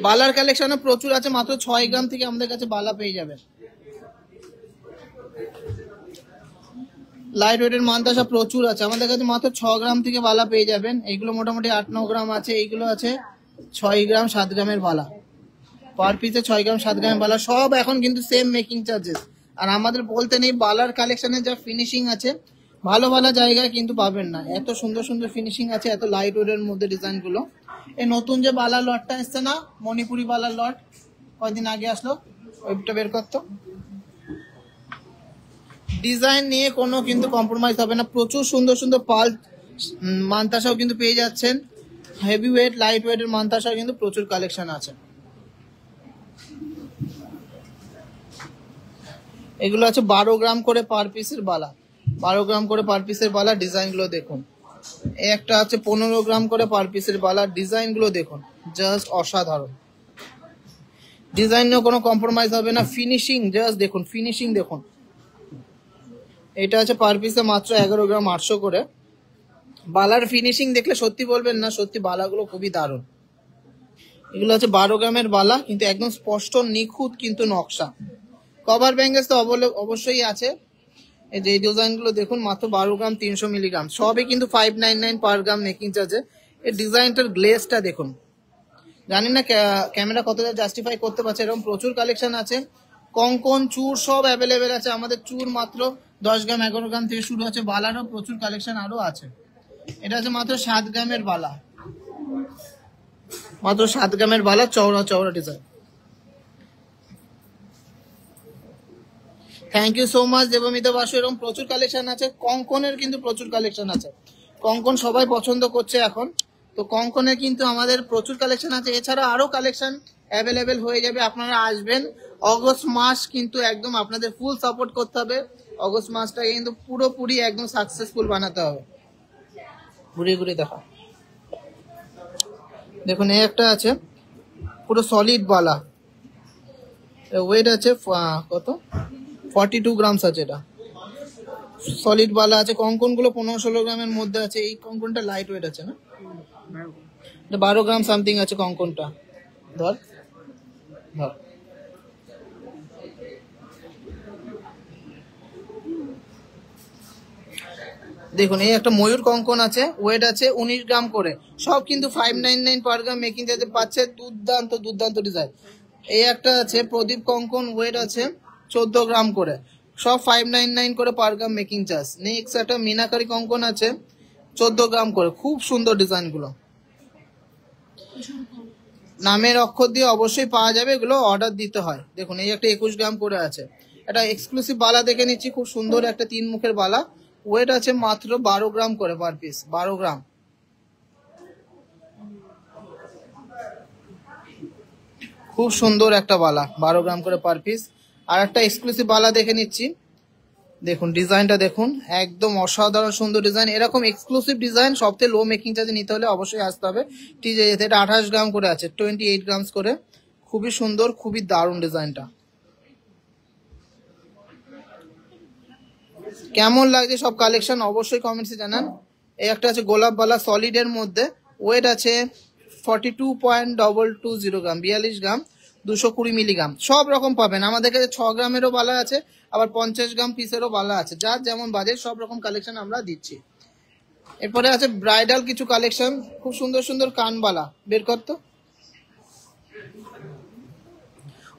S1: বালার কালেকশনও প্রচুর আছে, মাত্র 6 গ্রাম থেকে আমাদের কাছে বালা পেয়ে যাবেন। লাইট ওয়েটের মানতাসা প্রচুর আছে আমাদের কাছে, মাত্র 6 গ্রাম থেকে বালা পেয়ে যাবেন। এইগুলো মোটামুটি 8-9 গ্রাম আছে। এইগুলো আছে 6 গ্রাম 7 গ্রামের বালা, পার পিসে 6 গ্রাম 7 গ্রামের বালা। সব এখন কিন্তু সেম মেকিং চার্জেস। আর আমাদের বলতে নেই, বালার কালেকশনের যা ফিনিশিং আছে, ভালো ভালো জায়গায় কিন্তু পাবেন না, এত সুন্দর সুন্দর ফিনিশিং আছে, এত লাইট ওয়েটের মধ্যে ডিজাইন গুলো। এই নতুন যে বালার লটটা এসছে না, মণিপুরি বালার লট, কয়েকদিন আগে আসলো, ওইটা বের করতো। ডিজাইন নিয়ে কোনো কিন্তু কম্প্রোমাইজ হবে না, প্রচুর সুন্দর সুন্দর পাল মানতাসাও কিন্তু পেয়ে যাচ্ছেন। হেভি ওয়েট লাইট ওয়েটের মানতাসাও কিন্তু প্রচুর কালেকশন আছে। এগুলো আছে 12 গ্রাম করে পার পিসের বালা, 12 গ্রাম করে পার পিসের বালা। ডিজাইন গুলো দেখুন, একটা আছে 15 গ্রাম করে পার পিসের বালা। ডিজাইন গুলো দেখুন, জাস্ট অসাধারণ। ডিজাইন নিয়ে কোনো কম্প্রোমাইজ হবে না, ফিনিশিং জাস্ট দেখুন, ফিনিশিং দেখুন। এটা আছে পার পিসে মাত্র 11 গ্রাম 800 করে। বালার ফিনিশিং দেখলে সত্যি বলবেন না, সত্যি বালাগুলো খুবই দারুণ। এগুলো আছে 12 গ্রামের বালা, কিন্তু একদম স্পষ্ট নিখুঁত কিন্তু নকশা। কভার ব্যাঙ্গেলস তো অবশ্যই আছে। এই যে ডিজাইন গুলো দেখুন, মাত্র 12 গ্রাম 300 মিলিগ্রাম, সবই কিন্তু 599 পার গ্রাম মেকিং চার্জে। এই ডিজাইনটার গ্লেজটা দেখুন, জানি না ক্যামেরা কতটা জাস্টিফাই করতে পারছে, এরকম প্রচুর কালেকশন আছে। কঙ্কন, চুর সব অ্যাভেলেবেল আছে আমাদের। চুর মাত্র 10 গ্রাম 11 গ্রাম থেকে শুরু হচ্ছে, বালারও প্রচুর কালেকশন আরো আছে। এটা আছে মাত্র 7 গ্রামের বালা, মাত্র 7 গ্রামের বালা, চওড়া চওড়া design. Thank you so much Debmita Basu. এরকম প্রচুর কালেকশন আছে। কঙ্কনের কিন্তু প্রচুর কালেকশন আছে, কঙ্কন সবাই পছন্দ করছে এখন, তো কঙ্কনের কিন্তু আমাদের প্রচুর কালেকশন আছে। এছাড়া আরো কালেকশন অ্যাভেলেবেল হয়ে যাবে, আপনারা আসবেন। অগস্ট মাস কিন্তু একদম আপনাদের ফুল সাপোর্ট করতে হবে। অগস্ট মাসটাকে কিন্তু পুরোপুরি একদম সাকসেসফুল বানাতে হবে। ঘুরিয়ে ঘুরিয়ে দেখা। দেখুন এই একটা আছে পুরো সলিড বালা, ওয়েট আছে কত 42 গ্রামস আছে। এটা সলিড বালা আছে, কঙ্কন গুলো 15-16 গ্রামের মধ্যে আছে। এই কঙ্কনটা লাইট ওয়েট আছে না, 12 গ্রাম সামথিং আছে কঙ্কনটা। ধর ধর দেখুন এই একটা ময়ূর কঙ্কন আছে, ওয়েট আছে 19 গ্রাম করে, সব কিন্তু 599 পার গ্রাম মেকিং চার্জে পাচ্ছে। দুর্দান্ত দুর্দান্ত ডিজাইন। এই একটা আছে প্রদীপ কঙ্কন, ওয়েট আছে 14 গ্রাম করে, সব 599 করে পার গ্রাম মেকিং চার্জ। নেক্সট একটা মিনাকারি কঙ্কন আছে 14 গ্রাম করে, খুব সুন্দর ডিজাইন গুলো। নামের অক্ষর দিয়ে অবশ্যই পাওয়া যাবে, এগুলো অর্ডার দিতে হয়। দেখুন এই একটা 21 গ্রাম করে আছে। এটা এক্সক্লুসিভ বালা দেখে নিচ্ছি, খুব সুন্দর একটা 3 মুখের বালা, ওয়েট আছে মাত্র 12 গ্রাম করে পার পিস, 12 গ্রাম। খুব সুন্দর একটা বালা, 12 গ্রাম করে পার পিস। আর একটা এক্সক্লুসিভ বালা দেখে নিচ্ছি, দেখুন ডিজাইনটা দেখুন, একদম অসাধারণ সুন্দর ডিজাইন। এরকম এক্সক্লুসিভ ডিজাইন সবথেকে লো মেকিং চার্জে নিতে হলে অবশ্যই আসতে হবে টিজেতে। এটা 28 গ্রাম করে আছে, 28 গ্রামস করে, খুবই সুন্দর, খুবই দারুণ ডিজাইনটা। কেমন লাগছে সব কালেকশন অবশ্যই কমেন্টসে জানান। এই একটা আছে গোলাপ বালা সলিড এর মধ্যে, ওয়েট আছে 42.220 গ্রাম, 42 গ্রাম, 220 মিলিগ্রাম। সব রকম পাবেন আমাদের কাছে। 6 গ্রামেরও বালা আছে, আবার 50 গ্রাম পিসেরও বালা আছে, যার যেমন বাজেট সব রকম কালেকশন আমরা দিচ্ছি। এরপরে আছে ব্রাইডাল কিছু কালেকশন, খুব সুন্দর সুন্দর কানবালা, বের করতো।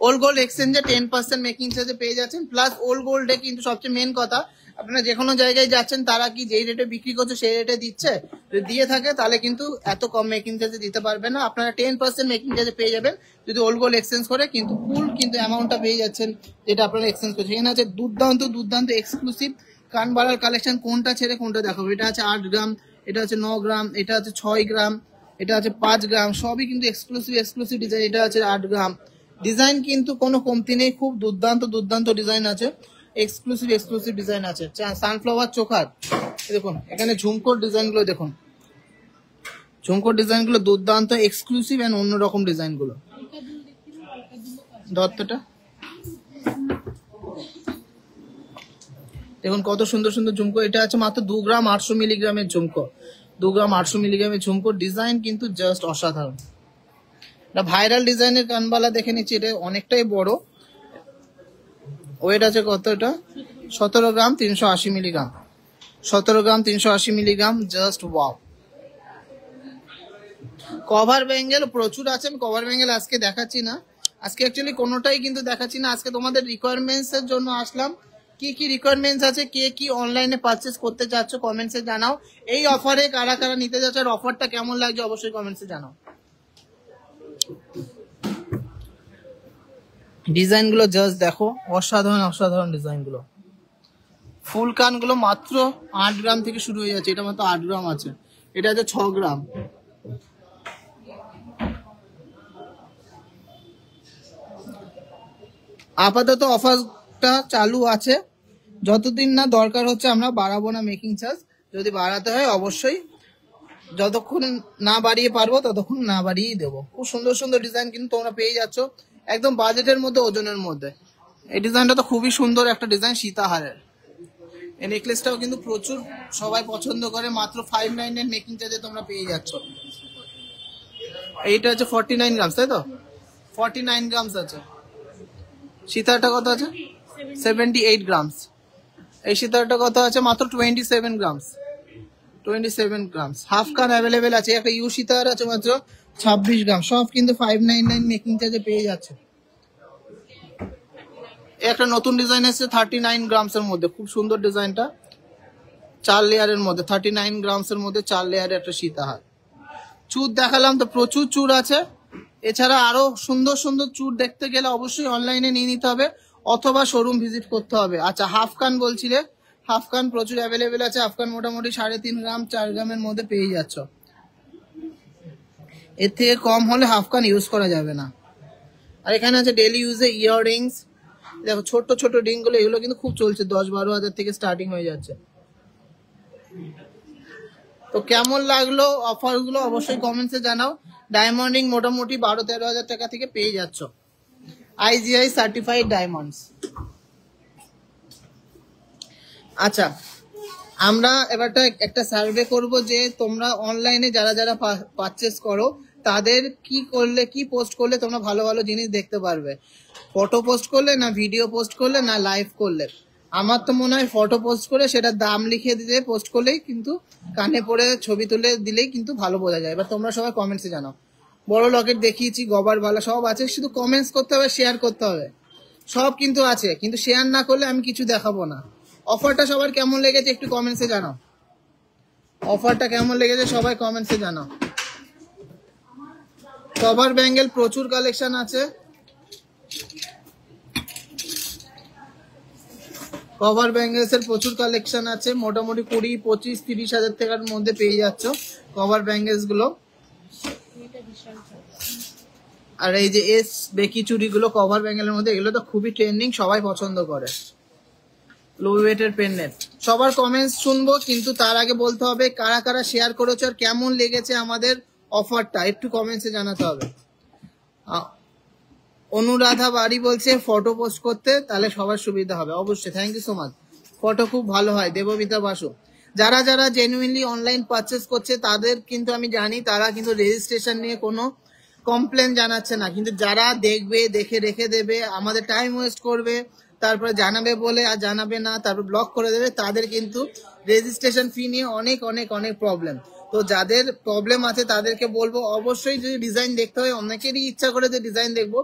S1: ওল্ড গোল্ড এক্সচেঞ্জে 10% মেকিং চার্জে পেয়ে যাচ্ছেন, প্লাস ওল্ড গোল্ডে কিন্তু সবচেয়ে মেন কথা, আপনারা যে কোনো জায়গায় যাচ্ছেন তারা কি যেই রেটে বিক্রি করছে সেই রেটে দিচ্ছে, যদি দিয়ে থাকে তাহলে কিন্তু এত কম মেকিং চার্জে দিতে পারবে না। আপনারা 10% মেকিং চার্জে পেয়ে যাবেন যদি ওল্ড গোল্ড এক্সচেঞ্জ করে, কিন্তু ফুল কিন্তু অ্যামাউন্টটা পেয়ে যাচ্ছেন যেটা আপনারা এক্সচেঞ্জ করছেন। এখানে আছে দুর্দান্ত দুর্দান্ত এক্সক্লুসিভ কানবালার কালেকশন, কোনটা ছেড়ে কোনটা দেখাবো। এটা আছে 8 গ্রাম, এটা আছে 9 গ্রাম, এটা আছে 6 গ্রাম, এটা আছে 5 গ্রাম, সবই কিন্তু এক্সক্লুসিভ এক্সক্লুসিভ ডিজাইন। এটা আছে 8 গ্রাম। ডিজাইন কিন্তু কোনো কমতি নেই, খুব দুর্দান্ত দুর্দান্ত ডিজাইন আছে, এক্সক্লুসিভ এক্সক্লুসিভ ডিজাইন আছে। সানফ্লাওয়ার চোখার দেখুন, এখানে ঝুমকোর ডিজাইন গুলো দেখুন, ঝুমকোর ডিজাইন গুলো দুর্দান্ত এক্সক্লুসিভ এন্ড অন্যরকম ডিজাইন গুলো। দত্তটা দেখুন কত সুন্দর সুন্দর ঝুমকো। এটা আছে মাত্র 2 গ্রাম 800 মিলিগ্রামের ঝুমকো, 2 গ্রাম 800 মিলিগ্রামের ঝুমকো। ডিজাইন কিন্তু জাস্ট অসাধারণ। ভাইরাল ডিজাইনের কানবালা দেখে নিচ্ছি, এটা অনেকটাই বড়, ওয়েট আছে কত, এটা 17 গ্রাম 380 মিলিগ্রাম, 17 গ্রাম 380 milligram, just wow. Cover bangle প্রচুর আছে, আমি কভার ব্যাঙ্গেল আজকে দেখাচ্ছি না, আজকে অ্যাকচুয়ালি কোনোটাই কিন্তু দেখাচ্ছি না। আজকে তোমাদের রিকোয়ারমেন্টস এর জন্য আসলাম। কি কি রিকোয়ারমেন্টস আছে, কে কি অনলাইনে পারচেস করতে চাচ্ছ কমেন্টসে জানাও। এই অফারে কারা কারা নিতে যাচ্ছে, আর অফারটা কেমন লাগছে অবশ্যই কমেন্টসে জানাও। ডিজাইন গুলো জাস্ট দেখো, অসাধারণ অসাধারণ ডিজাইন গুলো। ফুল কান গুলো মাত্র 8 গ্রাম থেকে শুরু হয়ে যাচ্ছে, এটা মাত্র 8 গ্রাম আছে, এটা আছে 6 গ্রাম। আপাতত অফারটা চালু আছে, যতদিন না দরকার হচ্ছে আমরা বাড়াবো না মেকিং চার্জ। যদি বাড়াতে হয় অবশ্যই, যতক্ষণ না বাড়িয়ে পারবো ততক্ষণ না বাড়িয়েই দেবো। খুব সুন্দর সুন্দর ডিজাইন কিন্তু তোমরা পেয়ে যাচ্ছ একদম বাজেটের মধ্যে, ওজনের মধ্যে। এই ডিজাইনটা তো খুবই সুন্দর একটা ডিজাইন, সীতাহারের। এই নেকলেসটাও কিন্তু প্রচুর সবাই পছন্দ করে, মাত্র 599 মেকিং চার্জে তোমরা পেয়ে যাচ্ছ। এইটা হচ্ছে 49 গ্রামস, তাই তো 49 গ্রামস আছে। সীতাহারটা কত আছে 78 গ্রামস। এই সীতাহারটা কত আছে মাত্র 27 গ্রামস, 27 গ্রামস। হাফ কান অ্যাভেলেবেল আছে। একটা ইউ সীতাহার আছে মাত্র 26 গ্রাম, সব কিন্তু 599 মেকিং চার্জে পেয়ে যাচ্ছে। একটা নতুন ডিজাইন এসেছে 39 গ্রামস এর মধ্যে, খুব সুন্দর ডিজাইনটা, 4 লেয়ারের মধ্যে, 39 গ্রামস এর মধ্যে 4 লেয়ারের একটা সীতাহার। চুর দেখালাম তো, প্রচুর চুর আছে। এছাড়া আরো সুন্দর সুন্দর চুর দেখতে গেলে অবশ্যই অনলাইনে নিয়ে নিতে হবে অথবা শোরুম ভিজিট করতে হবে। আচ্ছা হাফ কান বলছিলে, হাফ কান প্রচুর অ্যাভেলেবেল আছে। হাফ কান মোটামুটি 3.5 গ্রাম 4 গ্রামের মধ্যে পেয়ে যাচ্ছ। এর থেকে কম হলে হাফ কান ইউজ করা যাবে না। আর এখানে আছে ডেলি ইউজে ইয়াররিংস, দেখো ছোট ছোট রিং গুলো, এগুলো কিন্তু খুব চলছে, 10-12 হাজার থেকে স্টার্টিং হয়ে যাচ্ছে। তো তো কেমন লাগলো অফার গুলো অবশ্যই কমেন্টসে জানাও। ডায়মন্ড রিং মোটামুটি 12-13 হাজার টাকা থেকে পেয়ে যাচ্ছ, IGI সার্টিফাইড ডায়মন্ডস। আচ্ছা, আমরা এবারটা একটা সার্ভে করব যে তোমরা অনলাইনে যারা যারা পারচেস করো তাদের কি করলে, কি পোস্ট করলে তোমরা ভালো ভালো জিনিস দেখতে পারবে। ফটো পোস্ট করলে না ভিডিও পোস্ট করলে না লাইভ করলে। আমার তো মনে হয় ফটো পোস্ট করে সেটা দাম লিখে দিয়ে পোস্ট করলেই কিন্তু কানে পড়ে ছবি তুলে দিলেই কিন্তু ভালো বোঝা যায়। এবার তোমরা সবাই কমেন্টসে জানাও। বড় লকেট দেখিয়েছি, গবার বালা সব আছে, শুধু কমেন্টস করতে হবে, শেয়ার করতে হবে। সব কিন্তু আছে, কিন্তু শেয়ার না করলে আমি কিছু দেখাবো না। অফারটা সবার কেমন লেগেছে একটু কমেন্টসে জানাও। অফারটা কেমন লেগেছে সবাই কমেন্টসে জানাও। কভার ব্যাঙ্গেল প্রচুর কালেকশন আছে, কভার ব্যাঙ্গেলস এর প্রচুর কালেকশন আছে, মোটামুটি 20, 25, 30 হাজার টাকার মধ্যে পেয়ে যাচ্ছ কভার ব্যাঙ্গেলস গুলো। আর এই যে এস বেকি চুড়ি গুলো কভার ব্যাঙ্গেলের মধ্যে, এগুলো তো খুবই ট্রেন্ডিং, সবাই পছন্দ করে। লো ওয়েটের পেননেট। সবার কমেন্টস শুনবো, কিন্তু তার আগে বলতে হবে কারা কারা শেয়ার করেছো আর কেমন লেগেছে আমাদের অফারটা, একটু কমেন্টসে জানাতে হবে। অনুরাধা বাড়ি বলছে ফটো পোস্ট করতে, তাহলে সবার সুবিধা হবে। অবশ্যই, thank you so much. Photo খুব ভালো হয়। দেবমিতা বাসু। যারা যারা জেনুইনলি অনলাইন পারচেস করছে তাদের কিন্তু আমি জানি তারা কিন্তু রেজিস্ট্রেশন নিয়ে কোনো কমপ্লেন জানাচ্ছে না, কিন্তু যারা দেখবে, দেখে রেখে দেবে, আমাদের টাইম ওয়েস্ট করবে, তারপরে জানাবে বলে আর জানাবে না, তারপর ব্লক করে দেবে, তাদের কিন্তু রেজিস্ট্রেশন ফি নিয়ে অনেক অনেক অনেক প্রবলেম। তো যাদের প্রবলেম আছে তাদেরকে বলবো অবশ্যই যদি ডিজাইন দেখতে হয়, অনেকেরই ইচ্ছা করে যে ডিজাইন দেখবো,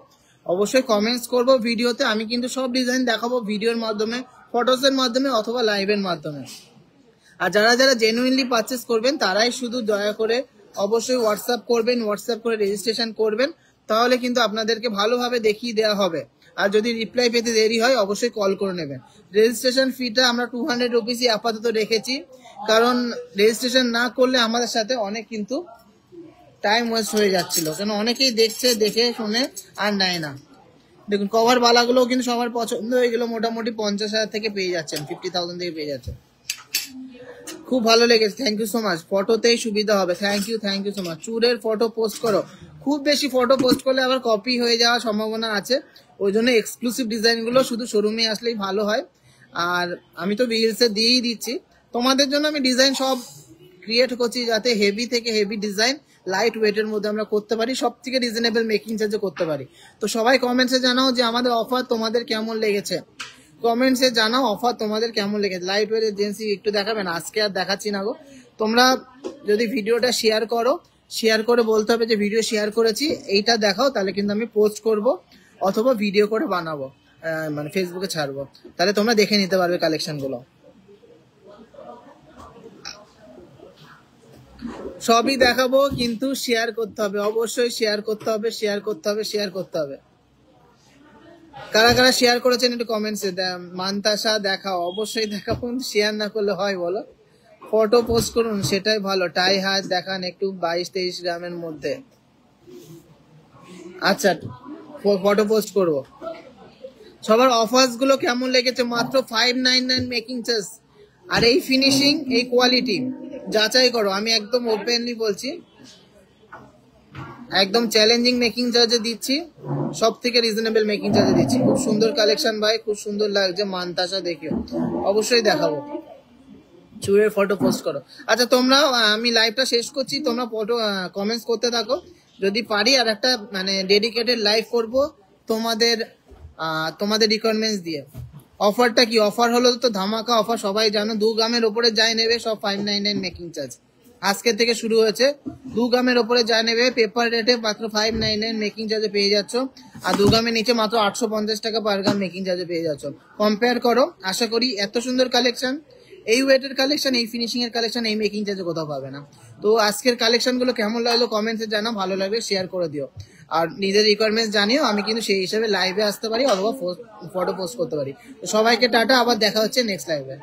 S1: অবশ্যই কমেন্টস করবো ভিডিওতে। আমি কিন্তু সব ডিজাইন দেখাবো ভিডিওর মাধ্যমে, ফটোসের মাধ্যমে অথবা লাইভের মাধ্যমে। আর যারা যারা জেনুইনলি পারচেস করবেন তারাই শুধু দয়া করে অবশ্যই হোয়াটসঅ্যাপ করবেন, হোয়াটসঅ্যাপ করে রেজিস্ট্রেশন করবেন, তাহলে কিন্তু আপনাদেরকে ভালোভাবে দেখিয়ে দেওয়া হবে। আর যদি রিপ্লাই পেতে দেরি হয় অবশ্যই কল করে নেবেন। রেজিস্ট্রেশন ফিটা আমরা 200 রুপিসই আপাতত রেখেছি, কারণ রেজিস্ট্রেশন না করলে আমাদের সাথে অনেক কিন্তু টাইম ওয়েস্ট হয়ে যাচ্ছিল, কেন অনেকেই দেখছে, দেখে শুনে আর নেয় না। দেখুন কভার বালাগুলো কিন্তু সবার পছন্দ হয়ে গেল, মোটামুটি 50,000 থেকে পেয়ে যাচ্ছেন, 50,000 থেকে পেয়ে যাচ্ছেন। খুব ভালো লেগেছে, থ্যাংক ইউ সো মাচ। ফটোতেই সুবিধা হবে, থ্যাংক ইউ সো মাচ। চুরের ফটো পোস্ট করো, খুব বেশি ফটো পোস্ট করলে আবার কপি হয়ে যাওয়ার সম্ভাবনা আছে, ওই জন্য এক্সক্লুসিভ ডিজাইনগুলো শুধু শোরুমে আসলেই ভালো হয়। আর আমি তো রিলসে দিয়েই দিচ্ছি, তোমাদের জন্য আমি ডিজাইন সব ক্রিয়েট করছি যাতে হেভি থেকে হেভি ডিজাইন লাইট ওয়েটের মধ্যে আমরা করতে পারি, সব থেকে রিজনেবল মেকিং চার্জে করতে পারি। তো সবাই কমেন্টসে জানাও যে আমাদের অফার তোমাদের কেমন লেগেছে, কমেন্টসে জানাও অফার তোমাদের কেমন লেগেছে। লাইট ওয়েট এজেন্সি একটু দেখাবেন, আজকে আর দেখাচ্ছি না গো। তোমরা যদি ভিডিওটা শেয়ার করো, শেয়ার করে বলতে হবে যে ভিডিও শেয়ার করেছি, এইটা দেখাও, তাহলে কিন্তু আমি পোস্ট করব অথবা ভিডিও করে বানাবো, মানে ফেসবুকে ছাড়বো, তাহলে তোমরা দেখে নিতে পারবে কালেকশন গুলো। সবই দেখাবো, কিন্তু শেয়ার করতে হবে, অবশ্যই শেয়ার করতে হবে, শেয়ার করতে হবে, শেয়ার করতে হবে। কারা কারা শেয়ার করেছেন একটু কমেন্টসে। মান্তাসা দেখাও, অবশ্যই দেখাবো, শেয়ার না করলে হয় বলো? ফটো পোস্ট করুন, সেটাই ভালো। টাই হাত দেখান একটু 22-23 গ্রামের মধ্যে। আচ্ছা, ফটো পোস্ট করবো। সবার অফার্স গুলো কেমন লেগেছে? মাত্র 599 মেকিং চার্জ, আর এই ফিনিশিং, এই কোয়ালিটি যাচাই করো। আমি একদম ওপেনলি বলছি, একদম চ্যালেঞ্জিং মেকিং চার্জে দিচ্ছি, সব থেকে রিজনেবল মেকিং চার্জে দিচ্ছি। খুব সুন্দর কালেকশন ভাই, খুব সুন্দর লাগছে। মান্তাসা দেখিও, অবশ্যই দেখাবো। চুরের ফটো পোস্ট করো। আচ্ছা তোমরা, আমি লাইভটা শেষ করছি, তোমরা ফটো কমেন্টস করতে থাকো, যদি পারি আর একটা মানে ডেডিকেটেড লাইভ করব তোমাদের তোমাদের রিকোয়ারমেন্টস দিয়ে। অফারটা কি? অফার হলো তো ধামাকা অফার, সবাই জানো। 2 গ্রামের ওপরে যাই নেবে সব 599 মেকিং চার্জ, আজকে থেকে শুরু হয়েছে। 2 গ্রামের ওপরে যা নেবে পেপার রেটে মাত্র 599 মেকিং চার্জে পেয়ে যাচ্ছ, আর 2 গ্রামের নিচে মাত্র 850 টাকা পার গ্রাম মেকিং চার্জে পেয়ে যাচ্ছ। কম্পেয়ার করো, আশা করি এত সুন্দর কালেকশন, এই ওয়েটের কালেকশন, এই ফিনিশিং এর কালেকশন এই মেকিং চার্জে কোথাও পাবে না। তো আজকের কালেকশন গুলো কেমন লাগলো কমেন্টসে জানাও, ভালো লাগলে শেয়ার করে দিও, আর নিজের রিকোয়ারমেন্টস জানিও, আমি কিন্তু সেই হিসাবে লাইভে আসতে পারি অথবা ফটো পোস্ট করতে পারি। তো সবাইকে টাটা, আবার দেখা হচ্ছে নেক্সট লাইভে।